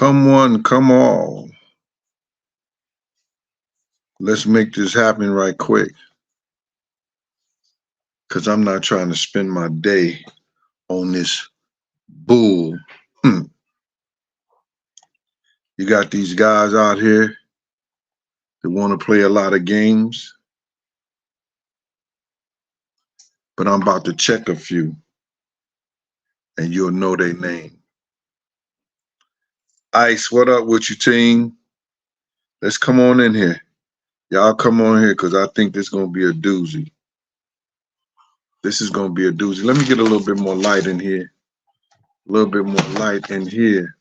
Come one, come all. Let's make this happen right quick. Because I'm not trying to spend my day on this bull. You got these guys out here that want to play a lot of games. But I'm about to check a few. And you'll know their name. Ice, what up with you, team? Let's come on in here. Y'all come on here because I think this is going to be a doozy. This is going to be a doozy. Let me get a little bit more light in here. A little bit more light in here.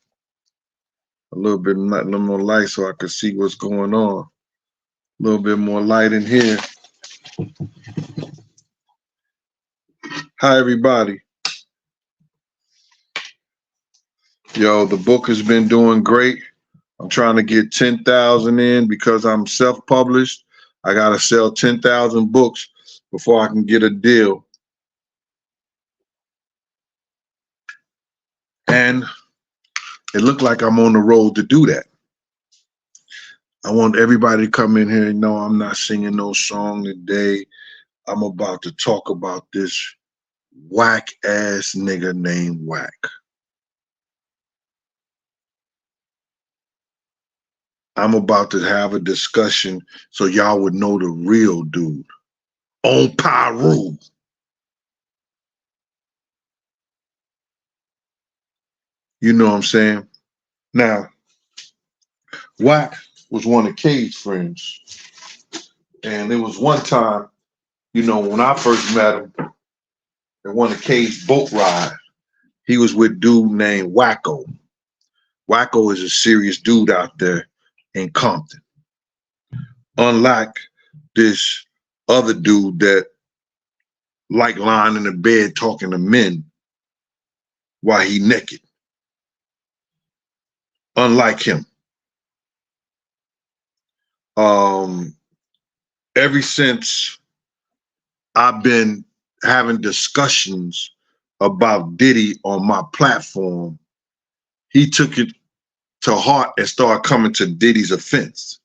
A little more light so I can see what's going on. A little bit more light in here. Hi, everybody. Yo, the book has been doing great. I'm trying to get 10,000 in because I'm self-published. I got to sell 10,000 books before I can get a deal. And it looked like I'm on the road to do that. I want everybody to come in here and know I'm not singing no song today. I'm about to talk about this whack-ass nigga named Wack. I'm about to have a discussion so y'all would know the real dude on Piru. You know what I'm saying? Now, Wack was one of K's friends. And it was one time, you know, when I first met him, at one of K's boat ride, he was with a dude named Wacko. Wacko is a serious dude out there in Compton. Unlike this other dude that like lying in the bed talking to men while he naked. Unlike him. Ever since I've been having discussions about Diddy on my platform, he took it to heart and started coming to Diddy's offense.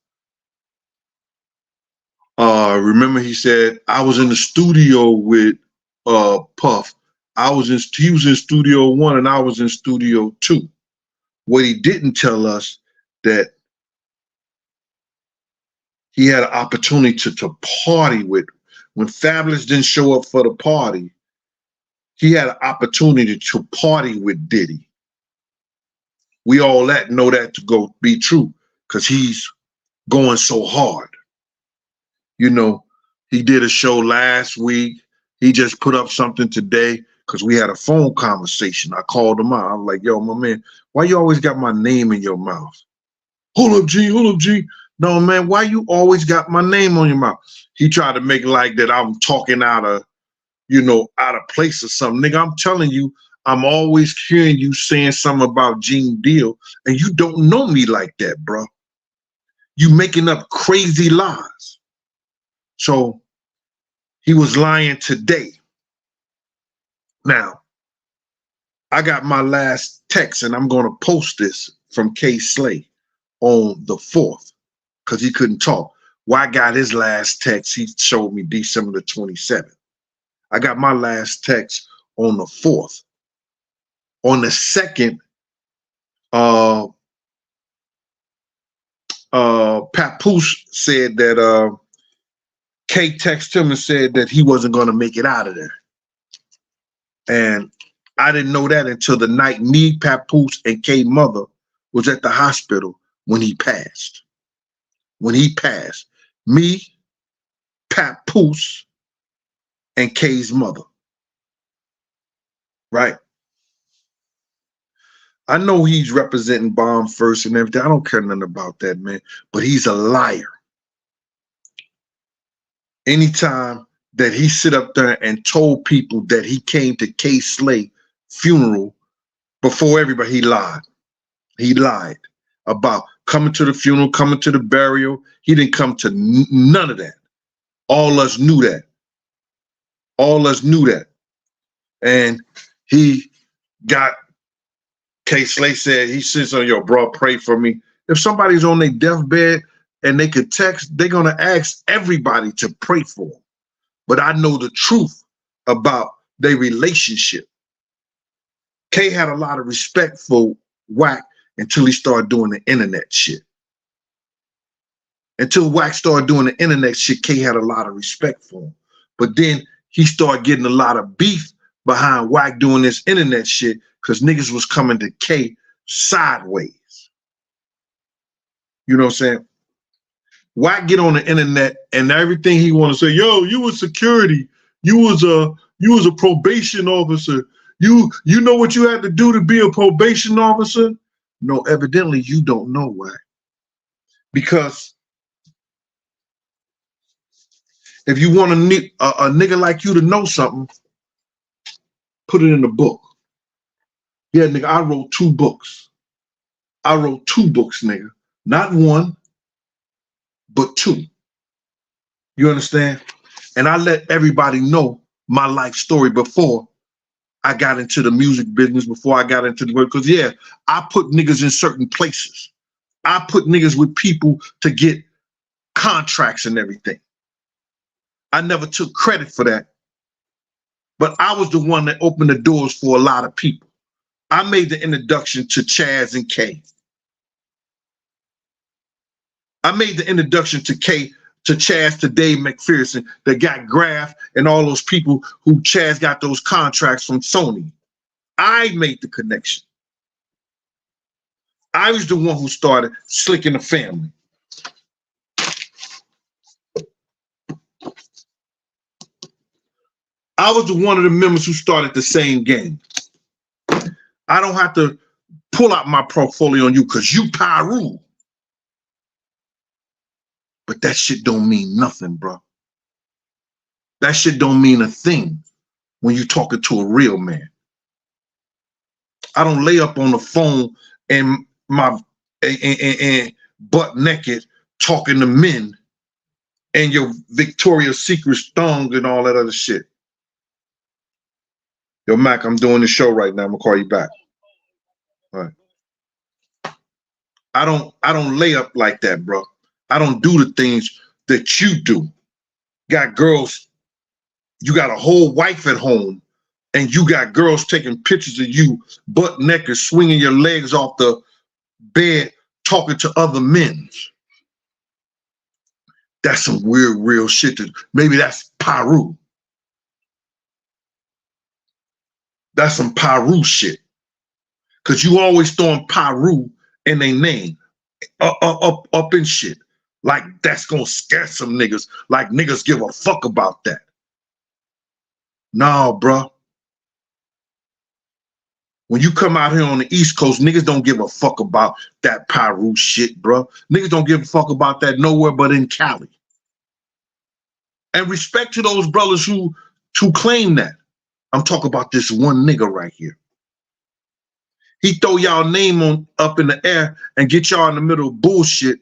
Remember he said, I was in the studio with Puff. He was in studio 1 and I was in studio 2. What he didn't tell us that he had an opportunity to party with. When Fabulous didn't show up for the party, he had an opportunity to party with Diddy. We all know that to go be true because he's going so hard. You know, he did a show last week. He just put up something today because we had a phone conversation. I called him out. I was like, yo, my man, why you always got my name in your mouth? Hold up, G, hold up, G. No, man, why you always got my name on your mouth? He tried to make like that I'm talking out of place or something. Nigga, I'm telling you, I'm always hearing you saying something about Gene Deal, and you don't know me like that, bro. You making up crazy lies. So he was lying today. Now, I got my last text, and I'm going to post this from K Slay on the 4th because he couldn't talk. Well, I got his last text. He showed me December the 27th. I got my last text on the 4th. On the 2nd, Papoose said that K texted him and said that he wasn't going to make it out of there. And I didn't know that until the night me, Papoose, and K mother was at the hospital when he passed. When he passed, me, Papoose, and K's mother. Right? I know he's representing Bomb First and everything. I don't care nothing about that, man. But he's a liar. Anytime that he sit up there and told people that he came to K Slay funeral before everybody, he lied. He lied about coming to the funeral, coming to the burial. He didn't come to none of that. All us knew that. All us knew that. And he got K Slay said he sits on your bro, pray for me. If somebody's on their deathbed and they could text, they're gonna ask everybody to pray for them. But I know the truth about their relationship. K had a lot of respect for Wack until he started doing the internet shit. Until Wack started doing the internet shit, K had a lot of respect for him. But then he started getting a lot of beef behind Wack doing this internet shit because niggas was coming to K sideways. You know what I'm saying? Wack get on the internet and everything he want to say, yo, you was security, you was a probation officer. You know what you had to do to be a probation officer? No, evidently you don't know Wack. Because if you want a nigga like you to know something, put it in the book. Yeah, nigga, I wrote 2 books. I wrote 2 books, nigga. Not 1, but 2. You understand? And I let everybody know my life story before I got into the music business, before I got into the work. Because, yeah, I put niggas in certain places. I put niggas with people to get contracts and everything. I never took credit for that. But I was the one that opened the doors for a lot of people. I made the introduction to Chaz and K. I made the introduction to K, to Chaz, to Dave McPherson, that got Graf and all those people who Chaz got those contracts from Sony. I made the connection. I was the one who started Slick in the Family. I was the one of the members who started the same game. I don't have to pull out my portfolio on you because you Piru. But that shit don't mean nothing, bro. That shit don't mean a thing when you're talking to a real man. I don't lay up on the phone and butt naked talking to men and your Victoria's Secret thong and all that other shit. Yo, Mac, I'm doing the show right now. I'm gonna call you back. All right. I don't lay up like that, bro. I don't do the things that you do. Got girls, you got a whole wife at home, and you got girls taking pictures of you butt naked, swinging your legs off the bed, talking to other men. That's some weird, real shit. Maybe that's Piru. That's some Piru shit. Because you always throwing Piru in their name up in shit. Like that's gonna scare some niggas. Like niggas give a fuck about that. Nah, bro. When you come out here on the East Coast, niggas don't give a fuck about that Piru shit, bro. Niggas don't give a fuck about that nowhere but in Cali. And respect to those brothers who claim that. I'm talking about this one nigga right here. He throw y'all name up in the air and get y'all in the middle of bullshit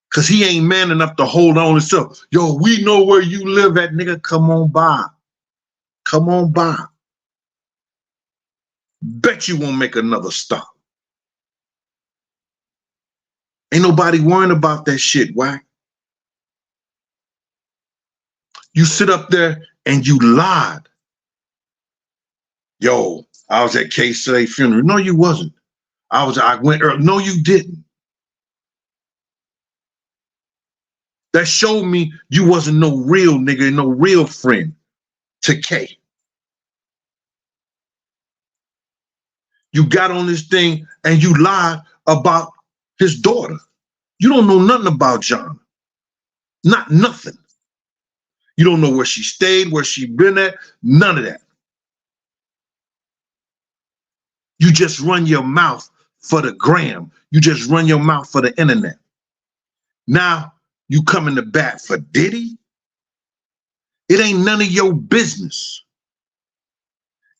because he ain't man enough to hold on himself. Yo, we know where you live at, nigga. Come on by. Come on by. Bet you won't make another stop. Ain't nobody worrying about that shit, Wack. You sit up there and you lied. Yo, I was at K-Slay funeral. No, you wasn't. I went early. No, you didn't. That showed me you wasn't no real nigga, no real friend to K. You got on this thing and you lied about his daughter. You don't know nothing about John. Not nothing. You don't know where she stayed, where she been at, none of that. You just run your mouth for the gram. You just run your mouth for the internet. Now you coming to bat for Diddy? It ain't none of your business.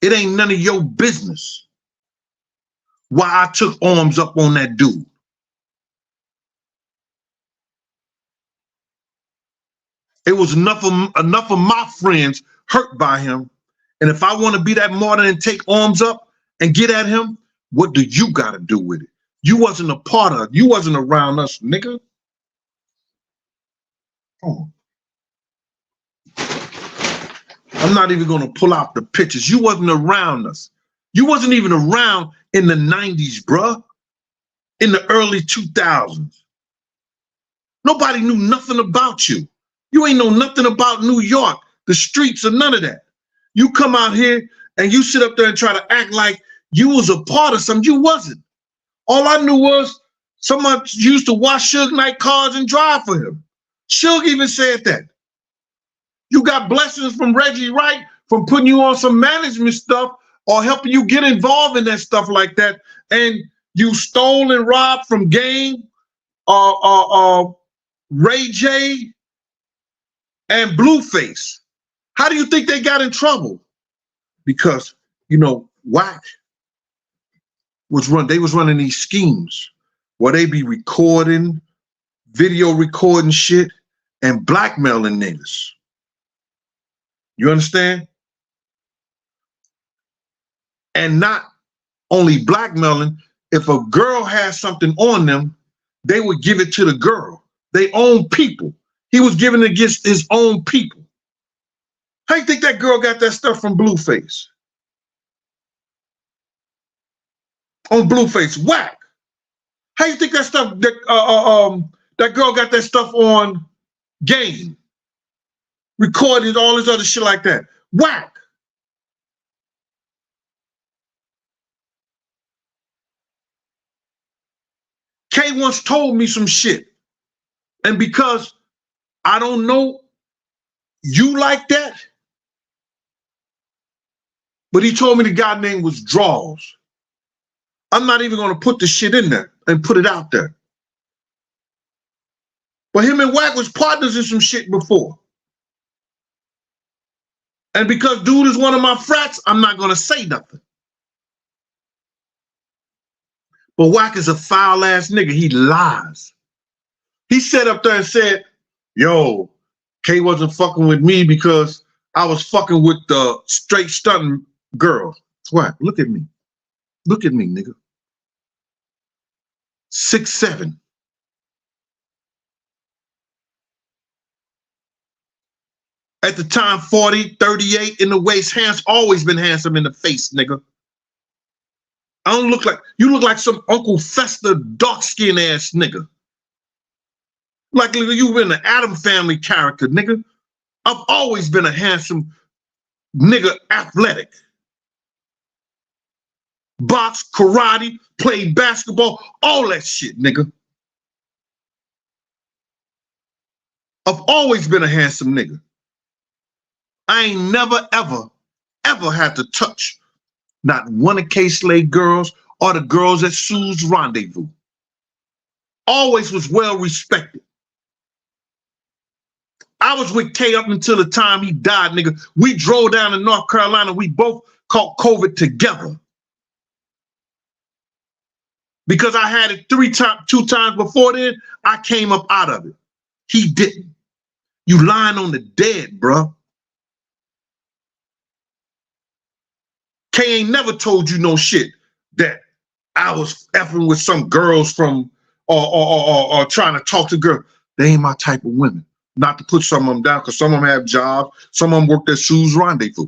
It ain't none of your business why I took arms up on that dude. It was enough of my friends hurt by him. And if I want to be that martyr and take arms up and get at him, What do you got to do with it? You wasn't a part of it. You wasn't around us, nigga. Oh. I'm not even going to pull out the pictures. You wasn't around us. You wasn't even around in the 90s, bruh. In the early 2000s. Nobody knew nothing about you. You ain't know nothing about New York, the streets, or none of that. You come out here and you sit up there and try to act like you was a part of something. You wasn't. All I knew was someone used to wash Suge Knight cars and drive for him. Suge even said that. You got blessings from Reggie Wright from putting you on some management stuff or helping you get involved in that stuff like that. And you stole and robbed from Game, Ray J, and Blueface. How do you think they got in trouble? Because, you know, Wack they was running these schemes where they be recording, video recording shit, and blackmailing niggas. You understand? And not only blackmailing, if a girl has something on them, they would give it to the girl. They own people. He was giving it against his own people. How you think that girl got that stuff from Blueface? On Blueface, Wack. How you think that stuff that girl got that stuff on Game? Recorded all this other shit like that. Wack. Kay once told me some shit. And because I don't know you like that, but he told me the guy name was Draws. I'm not even going to put the shit in there and put it out there. But him and Wack was partners in some shit before. And because dude is one of my frats, I'm not going to say nothing. But Wack is a foul ass nigga. He lies. He sat up there and said, yo, Kay wasn't fucking with me because I was fucking with the straight stunting girl. Wack, look at me. Look at me, nigga. 6'7". At the time, 40, 38 in the waist, hands always been handsome in the face, nigga. I don't look like, you look like some Uncle Fester dark-skinned ass nigga. Like you've been an Adam Family character, nigga. I've always been a handsome nigga, athletic. Box, karate, played basketball, all that shit, nigga. I've always been a handsome nigga. I ain't never, ever had to touch not one of K-Slade girls or the girls at Sue's Rendezvous. Always was well respected. I was with K up until the time he died, nigga. We drove down to North Carolina. We both caught COVID together. Because I had it 2 times before then, I came up out of it. He didn't. You lying on the dead, bro. K ain't never told you no shit that I was effing with some girls from or trying to talk to girls. They ain't my type of women. Not to put some of them down, because some of them have jobs. Some of them worked at Sue's Rendezvous.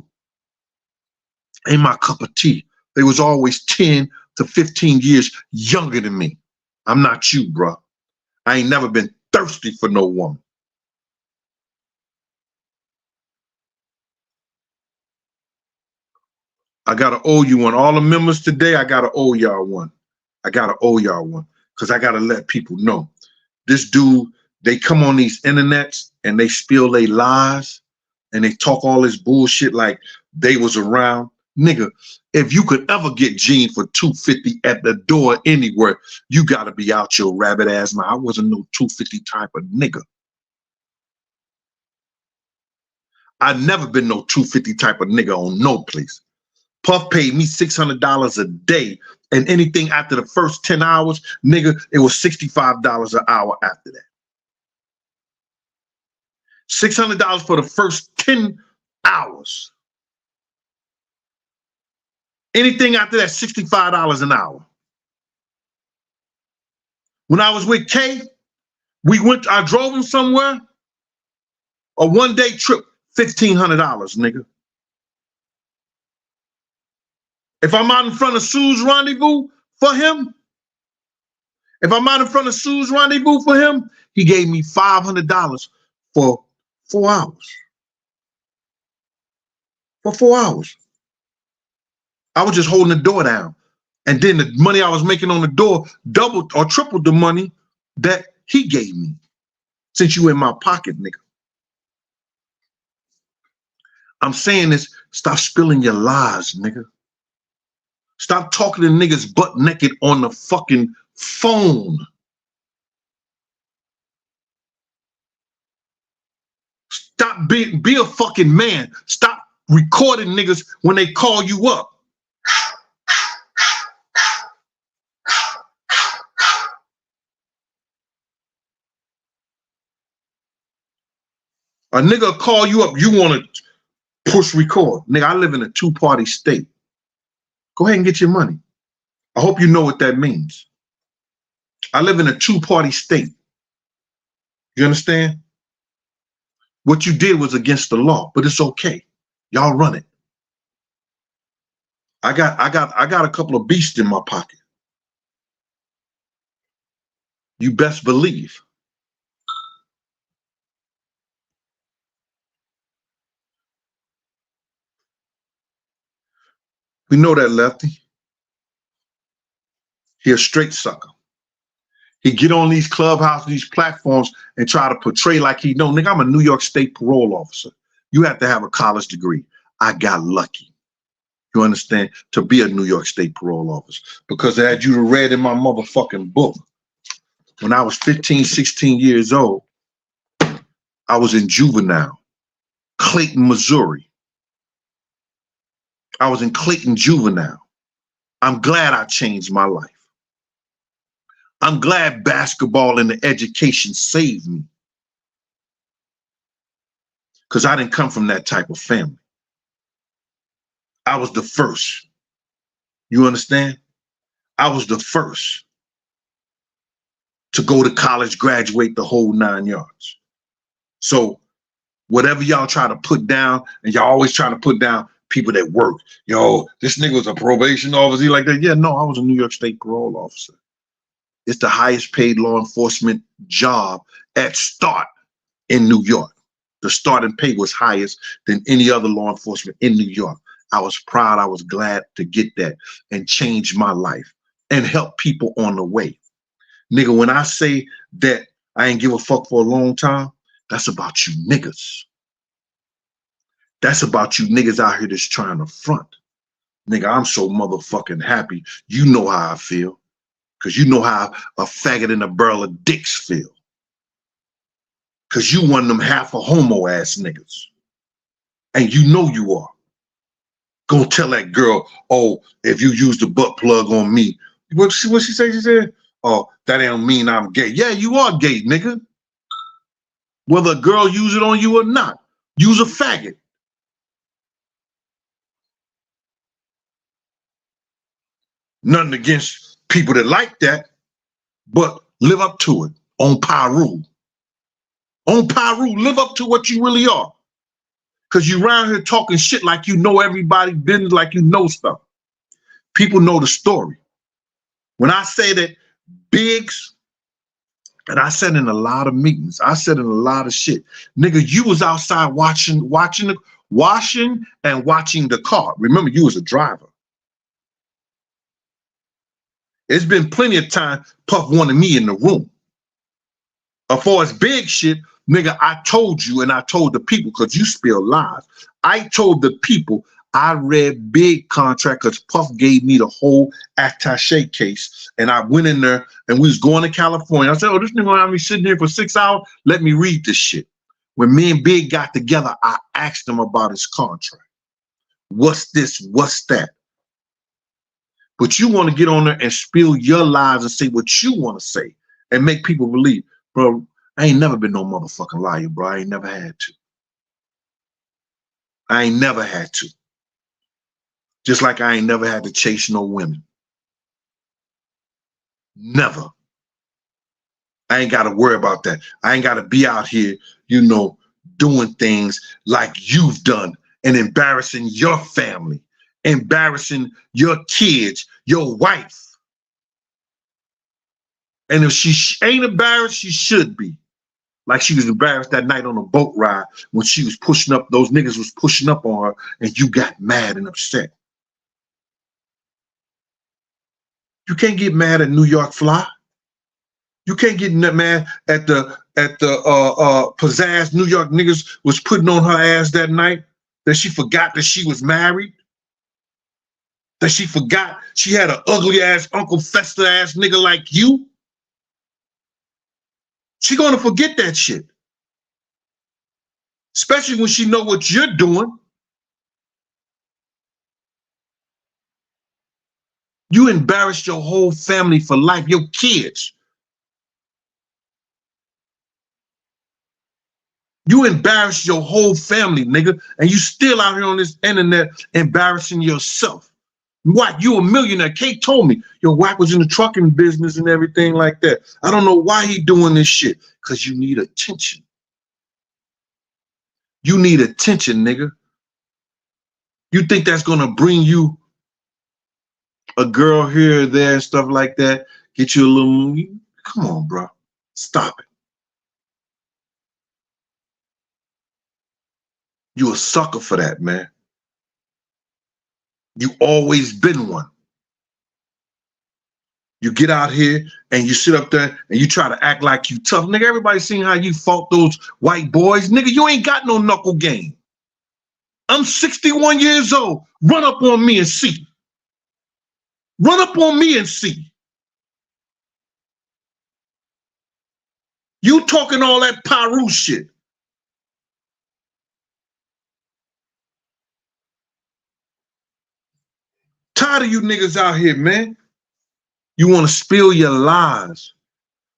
Ain't my cup of tea. They was always 10 to 15 years younger than me. I'm not you, bro. I ain't never been thirsty for no woman. I gotta owe you one. All the members today, I gotta owe y'all one. I gotta owe y'all one, because I gotta let people know. This dude, they come on these internets and they spill their lies and they talk all this bullshit like they was around. Nigga, if you could ever get Gene for $250 at the door anywhere, you gotta be out your rabbit ass mind. I wasn't no $250 type of nigga. I never been no $250 type of nigga on no place. Puff paid me $600 a day, and anything after the first 10 hours, nigga, it was $65 an hour after that. $600 for the first 10 hours. Anything after that, $65 an hour. When I was with K, I drove him somewhere, a one-day trip, $1,500, nigga. If I'm out in front of Sue's Rendezvous for him, he gave me $500 for 4 hours. For 4 hours. I was just holding the door down. And then the money I was making on the door doubled or tripled the money that he gave me. Since you in my pocket, nigga. I'm saying this, stop spilling your lies, nigga. Stop talking to niggas butt naked on the fucking phone. Stop be a fucking man. Stop recording niggas when they call you up. A nigga call you up, you want to push record. Nigga, I live in a two-party state. Go ahead and get your money. I hope you know what that means. I live in a two-party state. You understand? What you did was against the law, but it's okay. Y'all run it. I got a couple of beasts in my pocket. You best believe. We know that Lefty. He a straight sucker. He get on these clubhouses, these platforms, and try to portray like he know. Nigga, I'm a New York State parole officer. You have to have a college degree. I got lucky. You understand? To be a New York State parole officer. Because as you read in my motherfucking book, when I was 15, 16 years old, I was in juvenile, Clayton, Missouri. I was in Clayton juvenile. I'm glad I changed my life. I'm glad basketball and the education saved me. Because I didn't come from that type of family. I was the first. You understand? I was the first to go to college, graduate the whole 9 yards. So whatever y'all try to put down, and y'all always trying to put down people that work. Yo, this nigga was a probation officer like that. Yeah, no, I was a New York State parole officer. It's the highest paid law enforcement job at start in New York. The starting pay was highest than any other law enforcement in New York. I was proud. I was glad to get that and change my life and help people on the way. Nigga, when I say that I ain't give a fuck for a long time, that's about you niggas. That's about you niggas out here that's trying to front. Nigga, I'm so motherfucking happy. You know how I feel. Because you know how a faggot and a barrel of dicks feel. Because you one of them half a homo ass niggas. And you know you are. Go tell that girl, oh, if you use the butt plug on me. What she say? She said, oh, that don't mean I'm gay. Yeah, you are gay, nigga. Whether a girl use it on you or not. Use a faggot. Nothing against people that like that, but live up to it on Piru. On Piru, live up to what you really are. Because you around here talking shit like you know everybody business, like you know stuff. People know the story. When I say that Biggs, and I said in a lot of meetings, I said in a lot of shit, nigga, you was outside washing and watching the car. Remember, you was a driver. It's been plenty of time Puff wanted me in the room. As far as big shit, nigga, I told you and I told the people, because you spill lies. I told the people I read Big contract because Puff gave me the whole attaché case. And I went in there and we was going to California. I said, oh, this nigga gonna have me sitting here for 6 hours. Let me read this shit. When me and Big got together, I asked him about his contract. What's this? What's that? But you want to get on there and spill your lies and say what you want to say and make people believe. Bro, I ain't never been no motherfucking liar, bro. I ain't never had to. I ain't never had to. Just like I ain't never had to chase no women. Never. I ain't got to worry about that. I ain't got to be out here, you know, doing things like you've done and embarrassing your family, embarrassing your kids, your wife. And if she ain't embarrassed, she should be. Like she was embarrassed that night on a boat ride when she was pushing up, those niggas was pushing up on her and you got mad and upset. You can't get mad at New York Fly. You can't get mad at the pizzazz New York niggas was putting on her ass that night, that she forgot that she was married, that she forgot she had an ugly ass Uncle Fester ass nigga like you. She gonna forget that shit. Especially when she know what you're doing. You embarrassed your whole family for life, your kids. You embarrassed your whole family, nigga, and you still out here on this internet embarrassing yourself. Wack, you a millionaire. Kate told me your Wack was in the trucking business and everything like that. I don't know why he doing this shit. Because you need attention. You need attention, nigga. You think that's gonna bring you a girl here or there and stuff like that? Get you a little, come on, bro. Stop it. You a sucker for that, man. You always been one. You get out here and you sit up there and you try to act like you tough. Nigga, everybody seen how you fought those white boys. Nigga, you ain't got no knuckle game. I'm 61 years old. Run up on me and see. Run up on me and see. You talking all that Piru shit. Tired of you niggas out here, man. You want to spill your lies.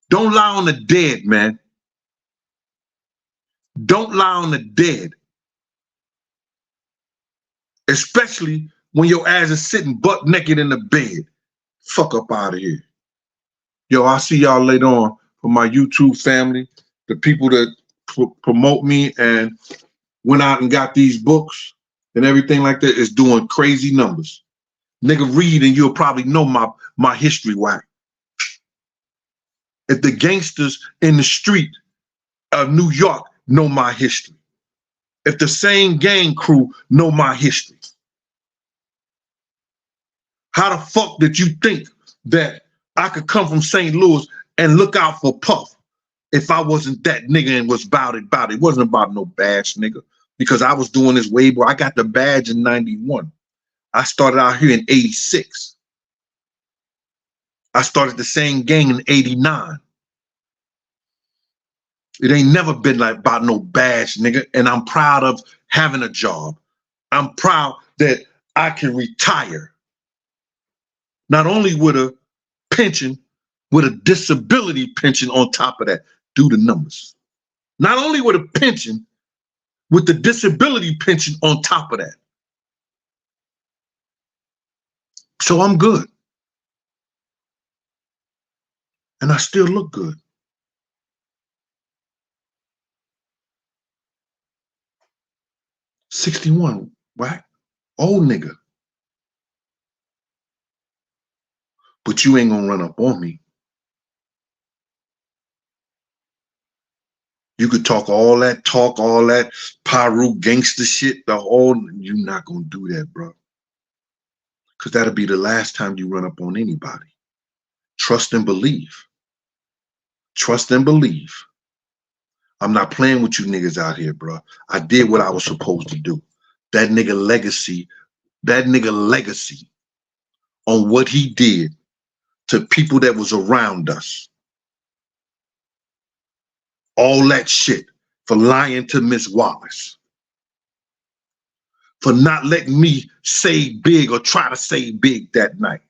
Don't lie on the dead, man. Don't lie on the dead. Especially when your ass is sitting butt naked in the bed. Fuck up out of here. Yo, I'll see y'all later on for my YouTube family, the people that promote me and went out and got these books and everything like that is doing crazy numbers. Nigga, read and you'll probably know my history, Wack. If the gangsters in the street of New York know my history, if the same gang crew know my history, how the fuck did you think that I could come from St. Louis and look out for Puff if I wasn't that nigga and was about it? It wasn't about no badge, nigga, because I was doing this way, bro. I got the badge in 91. I started out here in 86. I started the same gang in 89. It ain't never been like about no badge, nigga. And I'm proud of having a job. I'm proud that I can retire. Not only with a pension, with a disability pension on top of that. Do the numbers. Not only with a pension, with the disability pension on top of that. So I'm good. And I still look good. $61, right? Old nigga. But you ain't gonna run up on me. You could talk all that Piru gangster shit, you're not gonna do that, bro. Because that'll be the last time you run up on anybody. Trust and believe. Trust and believe. I'm not playing with you niggas out here, bro. I did what I was supposed to do. That nigga legacy on what he did to people that was around us. All that shit for lying to Miss Wallace. For not letting me say big or try to say big that night.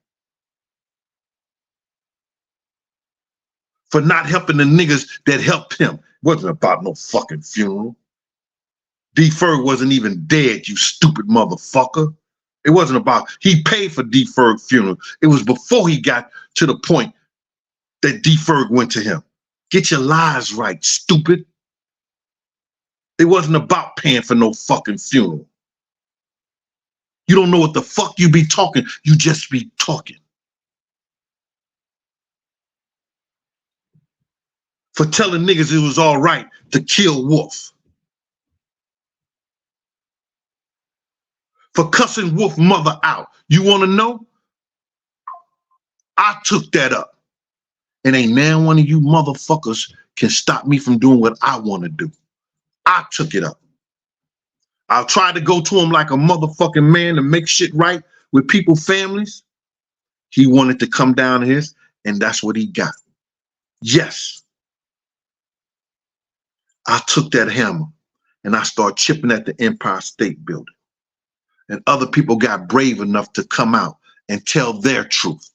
For not helping the niggas that helped him. Wasn't about no fucking funeral. D. Ferg wasn't even dead, you stupid motherfucker. It wasn't about, he paid for D. Ferg funeral. It was before he got to the point that D. Ferg went to him. Get your lies right, stupid. It wasn't about paying for no fucking funeral. You don't know what the fuck you be talking. You just be talking. For telling niggas it was all right to kill Wolf. For cussing Wolf mother out. You want to know? I took that up. And ain't now one of you motherfuckers can stop me from doing what I want to do. I took it up. I tried to go to him like a motherfucking man to make shit right with people's families. He wanted to come down to his, and that's what he got. Yes. I took that hammer and I started chipping at the Empire State Building. And other people got brave enough to come out and tell their truth.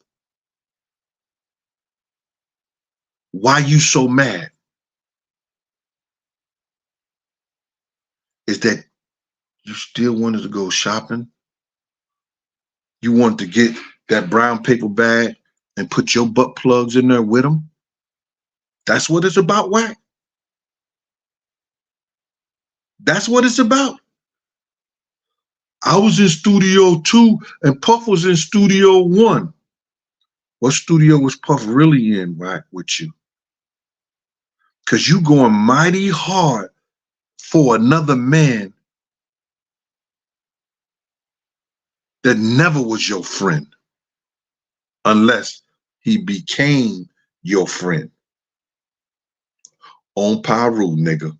Why you so mad? Is that you still wanted to go shopping? You wanted to get that brown paper bag and put your butt plugs in there with them? That's what it's about, Wack. That's what it's about. I was in studio 2 and Puff was in studio 1. What studio was Puff really in, Wack, with you? Because you going mighty hard for another man that never was your friend unless he became your friend. On Piru, nigga.